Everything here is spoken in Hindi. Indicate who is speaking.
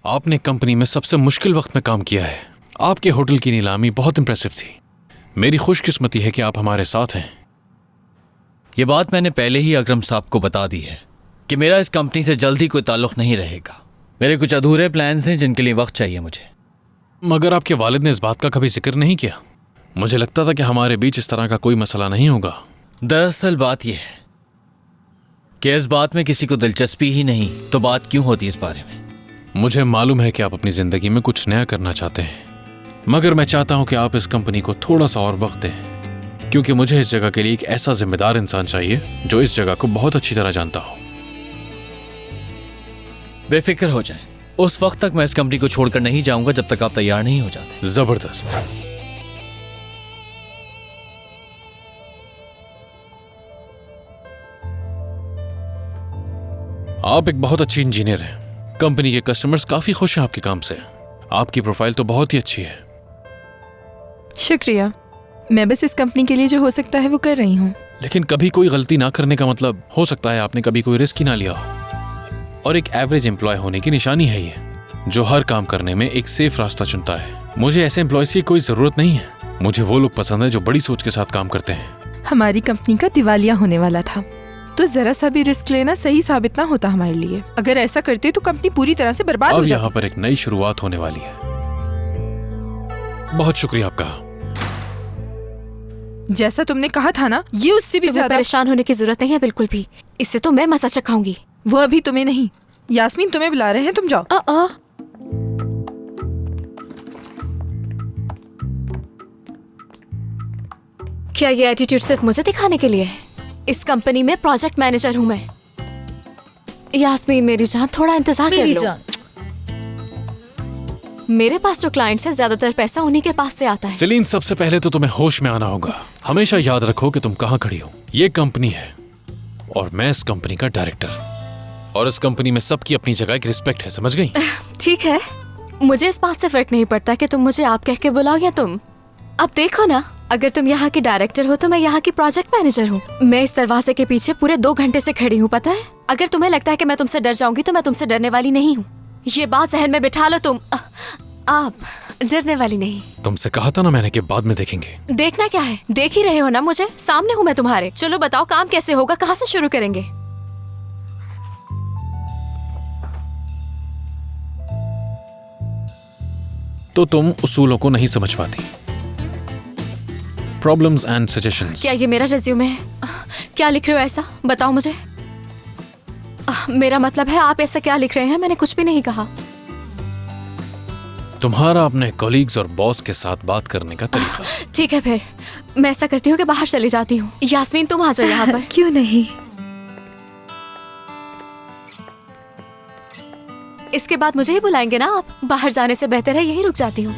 Speaker 1: आपने कंपनी में सबसे मुश्किल वक्त में काम किया है। आपके होटल की नीलामी बहुत इंप्रेसिव थी। मेरी खुशकिस्मती है कि आप हमारे साथ हैं।
Speaker 2: ये बात मैंने पहले ही अकरम साहब को बता दी है कि मेरा इस कंपनी से जल्दी कोई ताल्लुक नहीं रहेगा। मेरे कुछ अधूरे प्लान्स हैं जिनके लिए वक्त चाहिए मुझे।
Speaker 1: मगर आपके वालिद ने इस बात का कभी जिक्र नहीं किया। मुझे लगता था कि हमारे बीच इस तरह का कोई मसला नहीं होगा।
Speaker 2: दरअसल बात यह है कि इस बात में किसी को दिलचस्पी ही नहीं, तो बात क्यों होती है इस बारे में?
Speaker 1: मुझे मालूम है कि आप अपनी जिंदगी में कुछ नया करना चाहते हैं, मगर मैं चाहता हूं कि आप इस कंपनी को थोड़ा सा और वक्त दें, क्योंकि मुझे इस जगह के लिए एक ऐसा जिम्मेदार इंसान चाहिए जो इस जगह को बहुत अच्छी तरह जानता हो।
Speaker 2: बेफिक्र हो जाए, उस वक्त तक मैं इस कंपनी को छोड़कर नहीं जाऊंगा जब तक आप तैयार नहीं हो जाते।
Speaker 1: जबरदस्त। आप एक बहुत अच्छी इंजीनियर हैं। कंपनी के कस्टमर्स काफी खुश हैं आपके काम से। आपकी प्रोफाइल तो बहुत ही अच्छी है।
Speaker 3: शुक्रिया। मैं बस इस कंपनी के लिए जो हो सकता है वो कर रही हूँ।
Speaker 1: लेकिन कभी कोई गलती ना करने का मतलब हो सकता है आपने कभी कोई रिस्क ही ना लिया हो। और एक एवरेज एम्प्लॉय होने की निशानी है ये, जो हर काम करने में एक सेफ रास्ता चुनता है। मुझे ऐसे एम्प्लॉयज की कोई जरूरत नहीं है। मुझे वो लोग पसंद है जो बड़ी सोच के साथ काम करते हैं।
Speaker 3: हमारी कंपनी का दिवालिया होने वाला था, तो जरा सा भी रिस्क लेना सही साबित ना होता हमारे लिए। अगर ऐसा करते तो कंपनी पूरी तरह से बर्बाद हो
Speaker 1: अब
Speaker 3: जाती।
Speaker 1: यहाँ पर एक नई शुरुआत होने वाली है। बहुत शुक्रिया आपका।
Speaker 3: जैसा तुमने कहा था ना, ये उससे भी ज्यादा।
Speaker 4: परेशान होने की जरूरत नहीं है बिल्कुल भी। इससे तो मैं मजा चखाऊंगी।
Speaker 3: वो अभी तुम्हें नहीं, यास्मीन तुम्हें बुला रहे हैं, तुम जाओ।
Speaker 4: क्या ये एटीट्यूड सिर्फ मुझे दिखाने के लिए है? इस कंपनी में प्रोजेक्ट मैनेजर हूँ मैं। यास्मीन मेरी जान, थोड़ा इंतजार कर लो। मेरे पास जो क्लाइंट्स है, ज्यादातर पैसा उन्हीं के पास से आता है।
Speaker 1: सेलिन, सबसे पहले तो तुम्हें होश में आना होगा। हमेशा याद रखो कि तुम कहाँ खड़ी हो। ये कंपनी है और मैं इस कंपनी का डायरेक्टर, और इस कंपनी में सबकी अपनी जगह की रिस्पेक्ट है, समझ गई?
Speaker 4: ठीक है, मुझे इस बात से फर्क नहीं पड़ता कि तुम मुझे आप कह के बुलाओ या तुम। अब देखो ना, अगर तुम यहाँ की डायरेक्टर हो तो मैं यहाँ की प्रोजेक्ट मैनेजर हूँ। मैं इस दरवाजे के पीछे पूरे 2 घंटे से खड़ी हूँ, पता है? अगर तुम्हें लगता है कि मैं तुमसे डर जाऊंगी तो मैं तुमसे डरने वाली नहीं हूँ। ये बात जहन में बिठा लो तुम। आप डरने वाली नहीं।
Speaker 1: तुमसे कहा था ना मैंने कि बाद में देखेंगे।
Speaker 4: देखना क्या है, देख ही रहे हो ना मुझे, सामने हूँ मैं तुम्हारे। चलो बताओ काम कैसे होगा, कहाँ से शुरू करेंगे?
Speaker 1: तो तुम उसूलों को नहीं समझ पाती। Problems and suggestions.
Speaker 4: क्या ये मेरा रिज्यूमे है? क्या लिख रहे हो ऐसा, बताओ मुझे। मेरा मतलब है आप ऐसा क्या लिख रहे हैं? मैंने कुछ भी नहीं कहा।
Speaker 1: तुम्हारा अपने कॉलीग्स और बॉस के साथ बात करने का तरीका।
Speaker 4: ठीक है, फिर मैं ऐसा करती हूँ कि बाहर चली जाती हूँ। यास्मीन तुम आ जाओ यहाँ पर।
Speaker 3: क्यों नहीं?
Speaker 4: इसके बाद मुझे ही बुलाएंगे ना आप? बाहर जाने से बेहतर है यहीं रुक जाती हूँ।